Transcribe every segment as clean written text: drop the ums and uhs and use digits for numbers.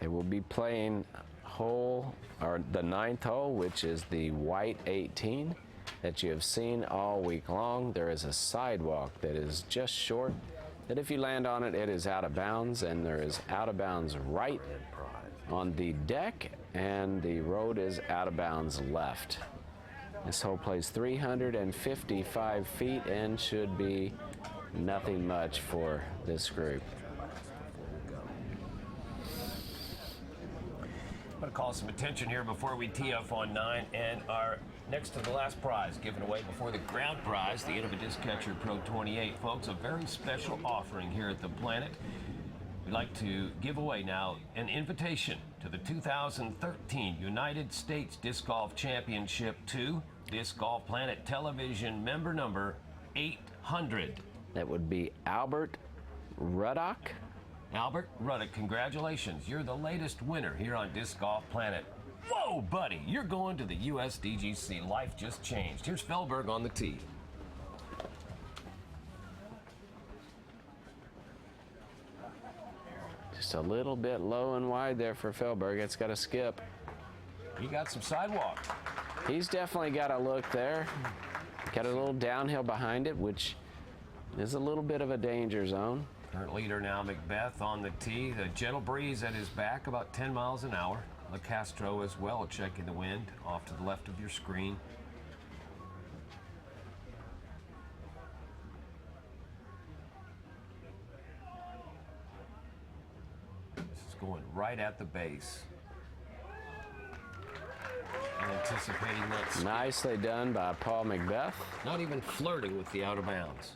They will be playing the 9th hole, which is the white 18 that you have seen all week long. There is a sidewalk that is just short, that if you land on it, it is out of bounds, and there is out of bounds right on the deck, and the road is out of bounds left. This hole plays 355 feet and should be nothing much for this group. I'm going to call some attention here before we tee off on 9, and our next to the last prize given away before the ground prize, the Innova Disc Catcher Pro 28. Folks, a very special offering here at the Planet. We'd like to give away now an invitation to the 2013 United States Disc Golf Championship 2, Disc Golf Planet Television member number 800. That would be Albert Ruddock. Albert Ruddock, congratulations. You're the latest winner here on Disc Golf Planet. Whoa, buddy, you're going to the USDGC. Life just changed. Here's Fehlberg on the tee. Just a little bit low and wide there for Fehlberg. It's got a skip. He got some sidewalk. He's definitely got a look there. Got a little downhill behind it, which is a little bit of a danger zone. Current leader now, McBeth on the tee. The gentle breeze at his back, about 10 miles an hour. LeCastro as well, checking the wind off to the left of your screen. This is going right at the base. Anticipating that. Nicely done by Paul McBeth. Not even flirting with the out of bounds.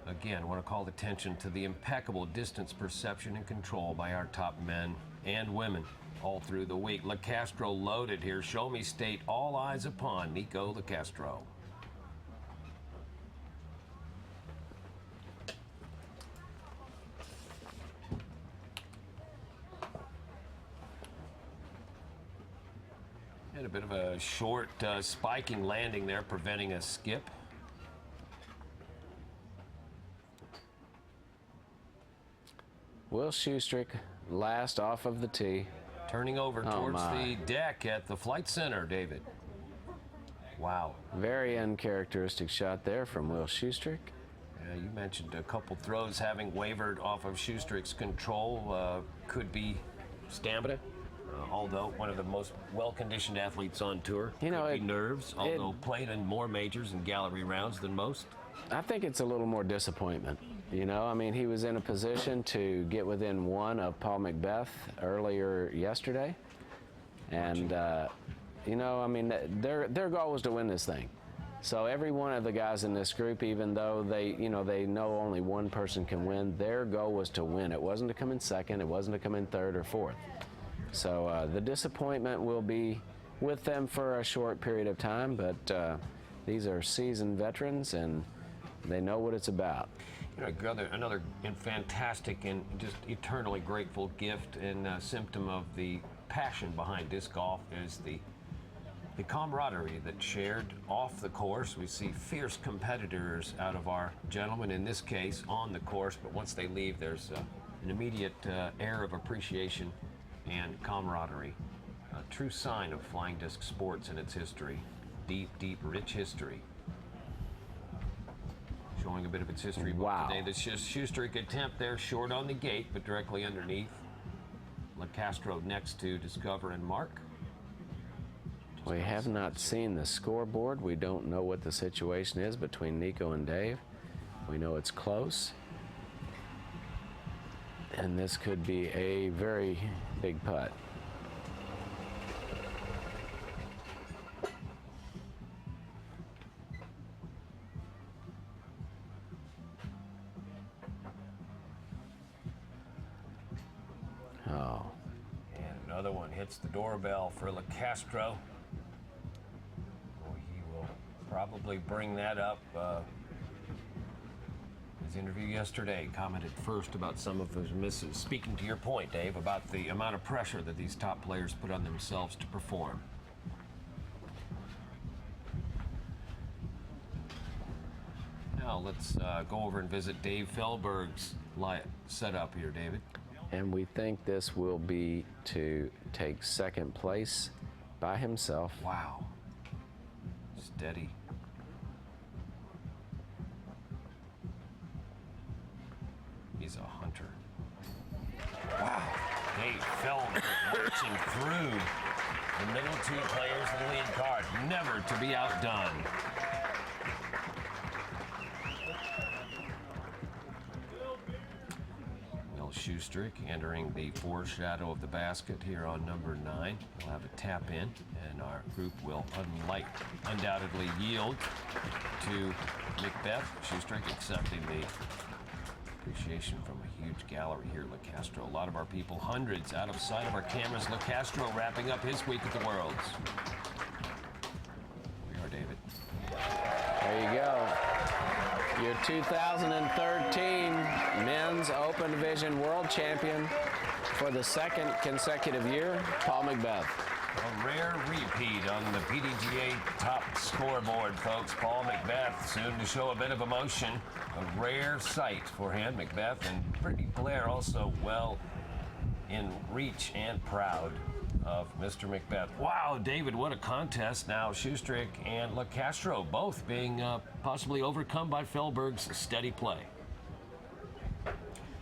Again, I want to call attention to the impeccable distance perception and control by our top men and women all through the week. LeCastro loaded here. Show me state, all eyes upon Nico LeCastro. And a bit of a short spiking landing there, preventing a skip. Will Schustrick last off of the tee. Turning over towards the deck at the Flight Center, David. Wow. Very uncharacteristic shot there from Will Schustrick. You mentioned a couple throws having wavered off of Schustrick's control. Could be stamina, although one of the most well-conditioned athletes on tour. Could be nerves, although played in more majors and gallery rounds than most. I think it's a little more disappointment. You know, I mean, he was in a position to get within one of Paul McBeth earlier yesterday. And, you know, I mean, their goal was to win this thing. So every one of the guys in this group, even though they know only one person can win, their goal was to win. It wasn't to come in second. It wasn't to come in third or fourth. So the disappointment will be with them for a short period of time, but these are seasoned veterans, and they know what it's about. You know, another fantastic and just eternally grateful gift and symptom of the passion behind disc golf is the camaraderie that's shared off the course. We see fierce competitors out of our gentlemen, in this case, on the course, but once they leave, there's an immediate air of appreciation and camaraderie. A true sign of flying disc sports and its history. Deep, deep, rich history. Showing a bit of its history book today. This Schustrick attempt there, short on the gate, but directly underneath. LeCastro next to discover and mark. We have not seen the scoreboard. We don't know what the situation is between Nico and Dave. We know it's close. And this could be a very big putt. Oh. And another one hits the doorbell for LeCastro. He will probably bring that up. His interview yesterday commented first about some of his misses. Speaking to your point, Dave, about the amount of pressure that these top players put on themselves to perform. Now let's go over and visit Dave Fehlberg's setup here, David. and we think this will be to take second place by himself. Wow. Steady. He's a hunter. Wow. Dave Feldberg marching through the middle two players of the lead card, never to be outdone. Will Schustrick entering the foreshadow of the basket here on number 9. We'll have a tap in, and our group will undoubtedly yield to McBeth. Schustrick accepting the appreciation from a huge gallery here at Le Castro. A lot of our people, hundreds out of sight of our cameras. Le Castro wrapping up his week at the Worlds. We are David. There you go. Your 2013 Men's Open Division World Champion for the second consecutive year, Paul McBeth. A rare repeat on the PDGA top scoreboard, folks. Paul McBeth soon to show a bit of emotion. A rare sight for him. McBeth and Brittany Blair also well in reach and proud of Mr. McBeth. Wow, David, what a contest. Now Schustrick and Le Castro both being possibly overcome by Feldberg's steady play.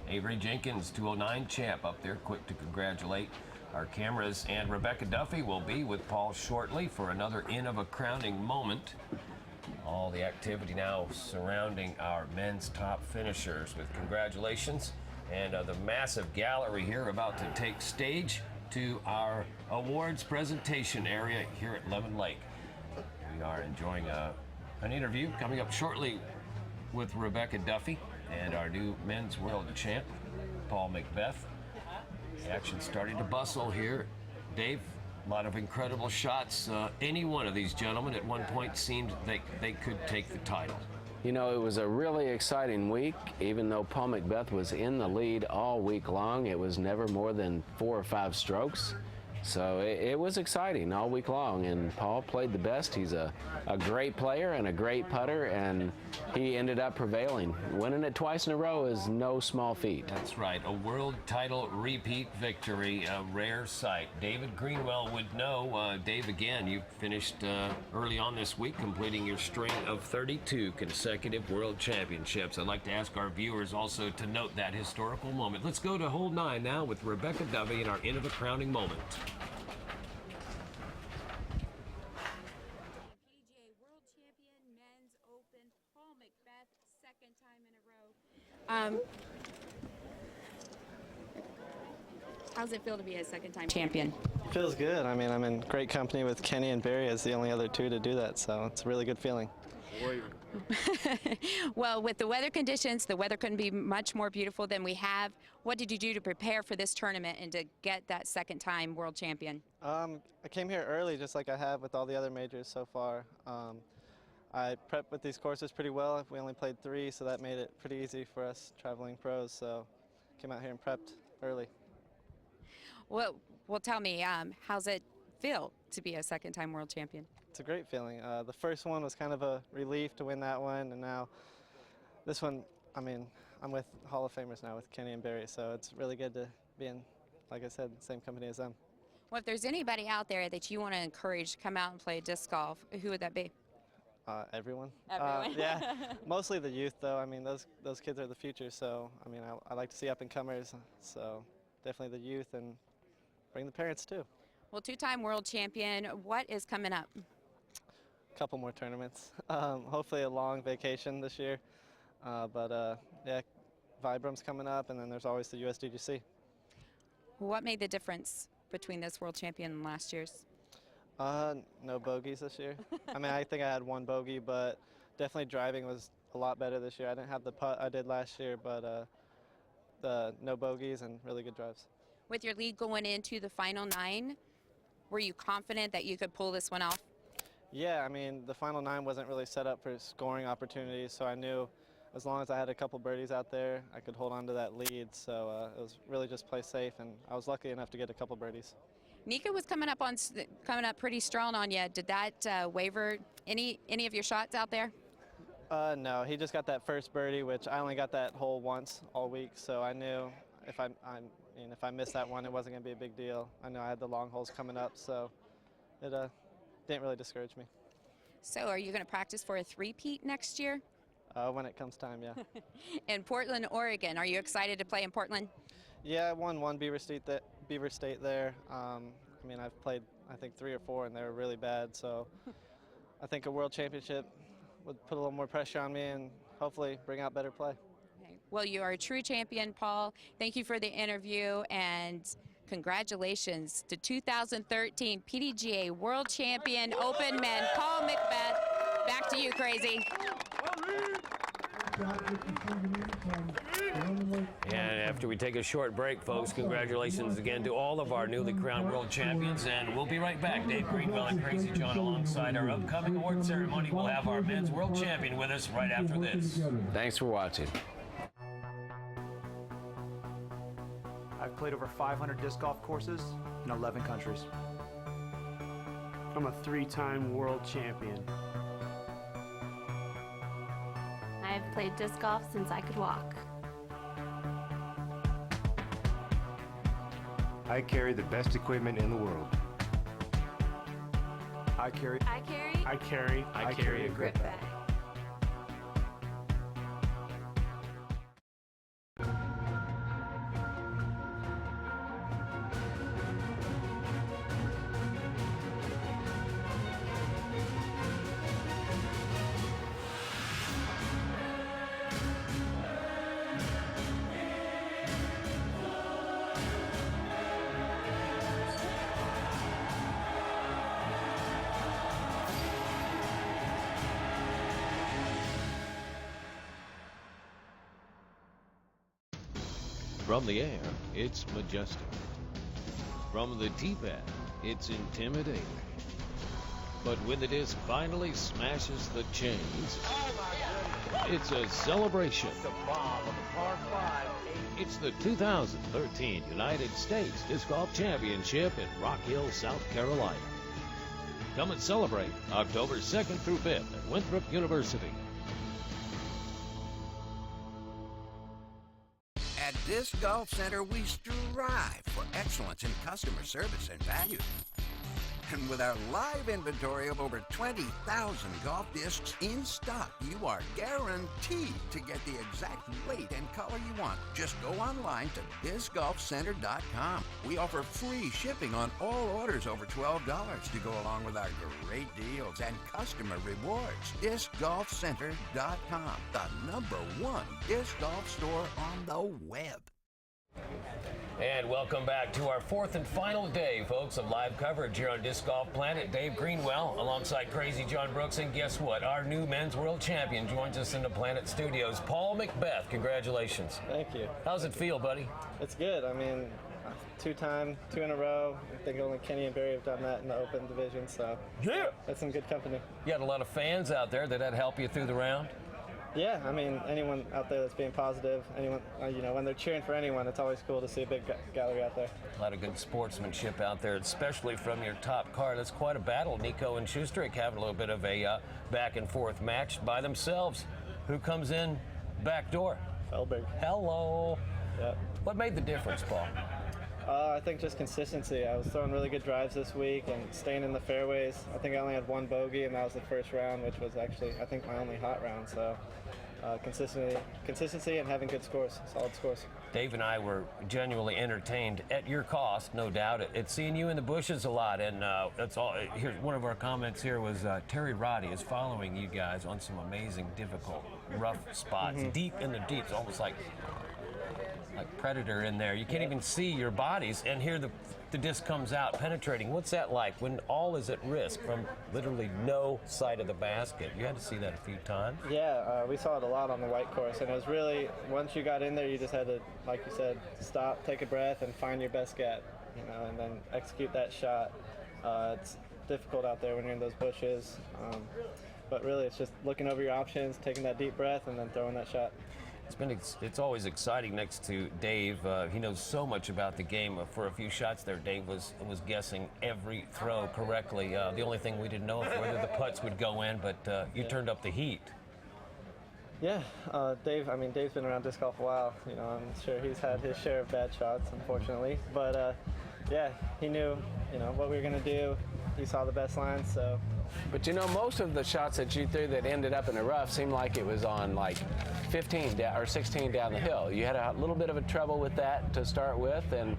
Avery Jenkins, 209 champ, up there, quick to congratulate our cameras. And Rebecca Duffy will be with Paul shortly for another of a crowning moment. All the activity now surrounding our men's top finishers with congratulations. And the massive gallery here about to take stage to our awards presentation area here at Lemon Lake. We are enjoying an interview coming up shortly with Rebecca Duffy and our new men's world champ, Paul McBeth. The action starting to bustle here. Dave, a lot of incredible shots. Any one of these gentlemen at one point seemed they could take the title. You know, it was a really exciting week. Even though Paul McBeth was in the lead all week long, it was never more than 4 or 5 strokes. So it was exciting all week long, and Paul played the best. He's a great player and a great putter, and he ended up prevailing. Winning it twice in a row is no small feat. That's right, a world title repeat victory, a rare sight. David Greenwell would know. Dave, again, you finished early on this week, completing your string of 32 consecutive world championships. I'd like to ask our viewers also to note that historical moment. Let's go to hole 9 now with Rebecca Duffy in our of a crowning moment. PDGA World Champion, Men's Open, Paul McBeth, second time in a row. How's it feel to be a second-time champion? Feels good. I mean, I'm in great company with Kenny and Barry as the only other two to do that, so it's a really good feeling. Well, with the weather conditions, the weather couldn't be much more beautiful than we have. What did you do to prepare for this tournament and to get that second-time world champion? I came here early, just like I have with all the other majors so far. I prepped with these courses pretty well. We only played 3, so that made it pretty easy for us traveling pros. So came out here and prepped early. Well, tell me, how's it feel to be a second-time world champion? It's a great feeling. The first one was kind of a relief to win that one, and now this one, I mean, I'm with Hall of Famers now with Kenny and Barry, so it's really good to be in, like I said, the same company as them. Well, if there's anybody out there that you want to encourage to come out and play disc golf, who would that be? Everyone. Everyone. Yeah, mostly the youth, though. I mean, those kids are the future, so I mean, I like to see up-and-comers, so definitely the youth, and bring the parents too. Well, 2-time world champion, what is coming up? Couple more tournaments. Hopefully a long vacation this year. Yeah, Vibrum's coming up, and then there's always the USDGC. What made the difference between this world champion and last year's? No bogeys this year. I mean, I think I had 1 bogey, but definitely driving was a lot better this year. I didn't have the putt I did last year, but the no bogeys and really good drives. With your lead going into the final 9, were you confident that you could pull this one off? Yeah, I mean, the final 9 wasn't really set up for scoring opportunities, so I knew as long as I had a couple birdies out there, I could hold on to that lead. So it was really just play safe, and I was lucky enough to get a couple birdies. Nika was coming up pretty strong on you. Did that waver any of your shots out there? No, he just got that first birdie, which I only got that hole once all week, so I knew if if I missed that one, it wasn't going to be a big deal. I know I had the long holes coming up, so it didn't really discourage me. So are you going to practice for a three-peat next year? When it comes time, yeah. In Portland, Oregon. Are you excited to play in Portland? Yeah, I won one Beaver State there. I mean, I've played, I think, 3 or 4, and they were really bad. So I think a world championship would put a little more pressure on me and hopefully bring out better play. Okay. Well, you are a true champion, Paul. Thank you for the interview, and congratulations to 2013 PDGA World Champion Open Men, Paul McBeth. Back to you, Crazy. And after we take a short break, folks, congratulations again to all of our newly crowned world champions. And we'll be right back. Dave Greenwell and Crazy John alongside our upcoming award ceremony. We'll have our men's world champion with us right after this. Thanks for watching. I've played over 500 disc golf courses in 11 countries. I'm a 3-time world champion. I've played disc golf since I could walk. I carry the best equipment in the world. I carry I carry a grip bag. From the air, it's majestic. From the deep end, it's intimidating. But when the disc finally smashes the chains, it's a celebration. It's the 2013 United States Disc Golf Championship in Rock Hill, South Carolina. Come and celebrate October 2nd through 5th at Winthrop University. At Disc Golf Center, we strive for excellence in customer service and value. And with our live inventory of over 20,000 golf discs in stock, you are guaranteed to get the exact weight and color you want. Just go online to discgolfcenter.com. We offer free shipping on all orders over $12 to go along with our great deals and customer rewards. discgolfcenter.com, the #1 disc golf store on the web. And welcome back to our 4th and final day, folks, of live coverage here on Disc Golf Planet. Dave Greenwell alongside Crazy John Brooks. And guess what? Our new men's world champion joins us in the Planet Studios, Paul McBeth. Congratulations. Thank you. How's it feel, buddy? It's good. I mean, 2 in a row. I think only Kenny and Barry have done that in the Open division, so Yeah. that's some good company. You had a lot of fans out there. Did that help you through the round? Yeah, I mean, anyone out there that's being positive, anyone, when they're cheering for anyone, it's always cool to see a big gallery out there. A lot of good sportsmanship out there, especially from your top car. That's quite a battle. Nico and Schustrick having a little bit of a back and forth match by themselves. Who comes in back door? Felberg. Hello. Yep. What made the difference, Paul? I think just consistency. I was throwing really good drives this week and staying in the fairways. I think I only had 1 bogey, and that was the first round, which was actually, I think, my only hot round. So consistency and having good scores, solid scores. Dave and I were genuinely entertained at your cost, no doubt. It's seeing you in the bushes a lot, and that's all. Here's one of our comments here was Terry Roddy is following you guys on some amazing, difficult, rough spots, deep in the deeps, almost like Predator in there. You can't even see your bodies, and here the disc comes out penetrating. What's that like when all is at risk from literally no side of the basket? You had to see that a few times. Yeah, we saw it a lot on the white course, and it was really, once you got in there, you just had to, like you said, stop, take a breath, and find your best gap, and then execute that shot. It's difficult out there when you're in those bushes, but really it's just looking over your options, taking that deep breath, and then throwing that shot. It's always exciting next to Dave. He knows so much about the game. For a few shots there, Dave was guessing every throw correctly. The only thing we didn't know is whether the putts would go in, but you turned up the heat. Yeah, Dave. I mean, Dave's been around disc golf a while. You know, I'm sure he's had his share of bad shots, unfortunately. But yeah, he knew, you know, what we were gonna do. He saw the best lines, so. But you know, most of the shots that you threw that ended up in the rough seemed like it was on like 15 or 16 down the hill. You had a little bit of a trouble with that to start with, and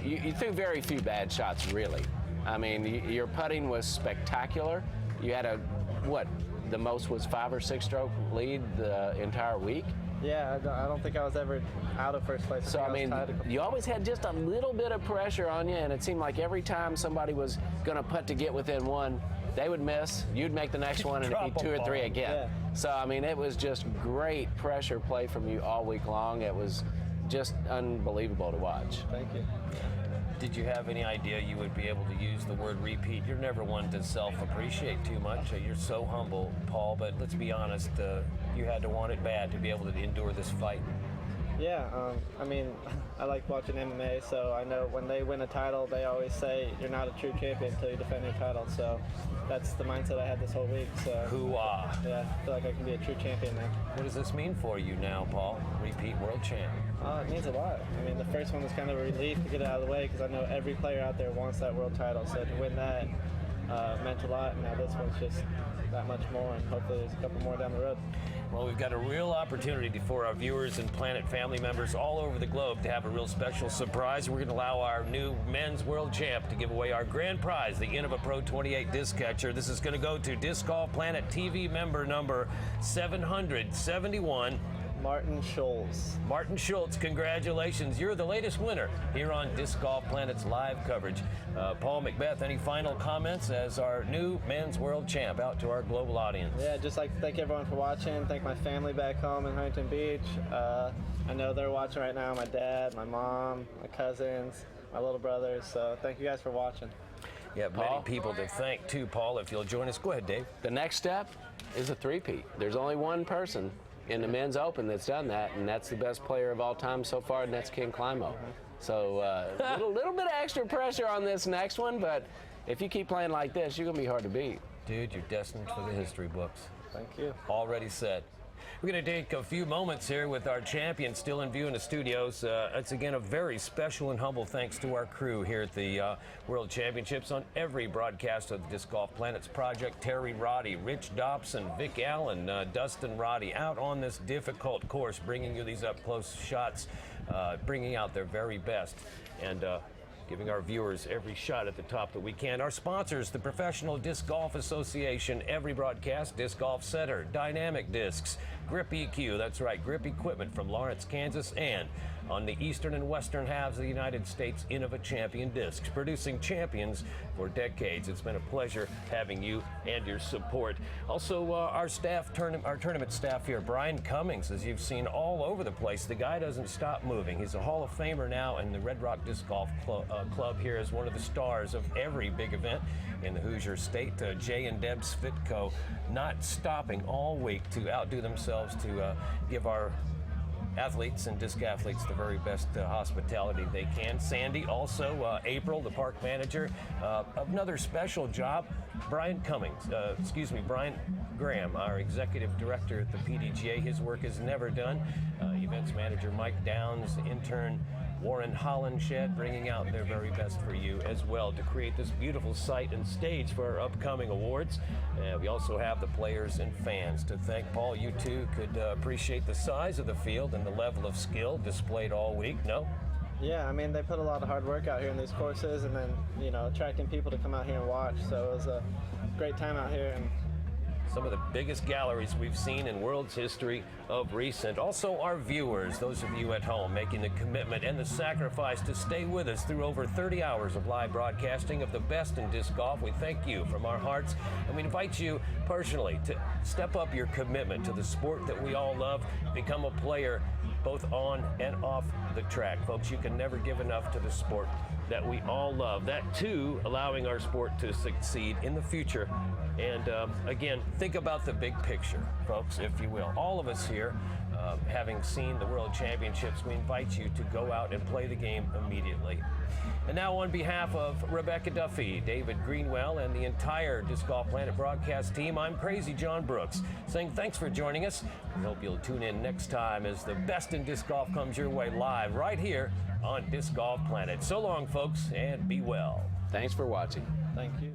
you threw very few bad shots, really. I mean, your putting was spectacular. You had the most was 5 or 6 stroke lead the entire week. Yeah, I don't think I was ever out of first place. So, I mean, you always had just a little bit of pressure on you, and it seemed like every time somebody was going to putt to get within one, they would miss, you'd make the next one, and it'd be 2 or 3 again. Yeah. So, I mean, it was just great pressure play from you all week long. It was just unbelievable to watch. Thank you. Did you have any idea you would be able to use the word repeat? You're never one to self-appreciate too much. You're so humble, Paul, but let's be honest, you had to want it bad to be able to endure this fight. Yeah, I mean, I like watching MMA, so I know when they win a title, they always say you're not a true champion until you defend your title. So that's the mindset I had this whole week. So Hoo-ah. yeah, I feel like I can be a true champion now. What does this mean for you now, Paul? Repeat world champ. It means a lot. I mean, the first one was kind of a relief to get it out of the way because I know every player out there wants that world title. So to win that meant a lot, and now this one's just that much more, and hopefully there's a couple more down the road. Well, we've got a real opportunity for our viewers and Planet family members all over the globe to have a real special surprise. We're going to allow our new men's world champ to give away our grand prize, the Innova Pro 28 disc catcher. This is going to go to Disc Golf Planet TV member number 771. Martin Schultz. Martin Schultz, congratulations. You're the latest winner here on Disc Golf Planet's live coverage. Paul McBeth, any final comments as our new men's world champ out to our global audience? Yeah, just like to thank everyone for watching. Thank my family back home in Huntington Beach. I know they're watching right now, my dad, my mom, my cousins, my little brothers. So thank you guys for watching. Yeah, many people to thank too, Paul. If you'll join us, go ahead, Dave. The next step is a three-peat. There's only one person in the men's open that's done that, and that's the best player of all time so far, and that's King Climo. So a little bit of extra pressure on this next one, but if you keep playing like this, you're going to be hard to beat. Dude, you're destined for the history books. Thank you. Already said. We're going to take a few moments here with our champion still in view in the studios. It's again a very special and humble thanks to our crew here at the World Championships on every broadcast of the Disc Golf Planet's project. Terry Roddy, Rich Dobson, Vic Allen, Dustin Roddy out on this difficult course, bringing you these up-close shots, bringing out their very best. And giving our viewers every shot at the top that we can. Our sponsors, the Professional Disc Golf Association, every broadcast, Disc Golf Center, Dynamic Discs, Grip EQ, that's right, Grip Equipment from Lawrence, Kansas, and on the eastern and western halves of the United States, Innova Champion Discs, producing champions for decades. It's been a pleasure having you and your support. Also, our tournament staff here, Brian Cummings, as you've seen all over the place. The guy doesn't stop moving. He's a Hall of Famer now, and the Red Rock Disc Golf Club here is one of the stars of every big event in the Hoosier State. Jay and Deb Svitko not stopping all week to outdo themselves to give our athletes and disc athletes the very best hospitality they can. Sandy, also April, the park manager. Another special job, Brian Graham, our executive director at the PDGA. His work is never done. Events manager Mike Downs, intern Warren Hollenshed, bringing out their very best for you as well to create this beautiful site and stage for our upcoming awards. We also have the players and fans to thank. Paul, you too could appreciate the size of the field and the level of skill displayed all week, no? Yeah, I mean, they put a lot of hard work out here in these courses, and then, you know, attracting people to come out here and watch. So it was a great time out here. And some of the biggest galleries we've seen in world's history of recent. Also our viewers, those of you at home making the commitment and the sacrifice to stay with us through over 30 hours of live broadcasting of the best in disc golf. We thank you from our hearts, and we invite you personally to step up your commitment to the sport that we all love. Become a player both on and off the track. Folks, you can never give enough to the sport that we all love. That too, allowing our sport to succeed in the future. And again, think about the big picture, folks, if you will. All of us here having seen the World Championships, we invite you to go out and play the game immediately. And now on behalf of Rebecca Duffy, David Greenwell, and the entire Disc Golf Planet broadcast team, I'm Crazy John Brooks, saying thanks for joining us. We hope you'll tune in next time as the best in disc golf comes your way live right here on Disc Golf Planet. So long, folks, and be well. Thanks for watching. Thank you.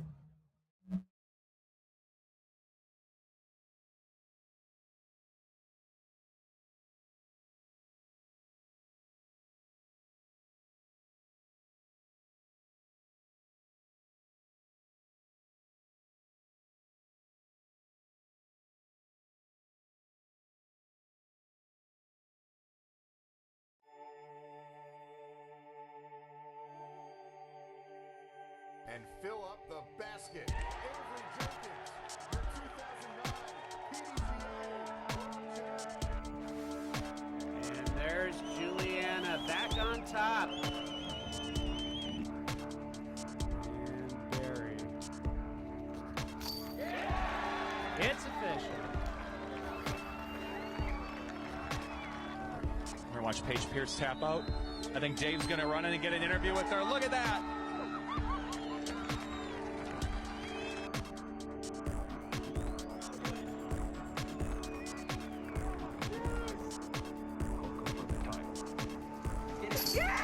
And fill up the basket. Avery Jenkins, your 2009 PDGA. And there's Juliana back on top. And Barry. It's official. We're going to watch Paige Pierce tap out. I think Dave's going to run in and get an interview with her. Look at that. Yeah!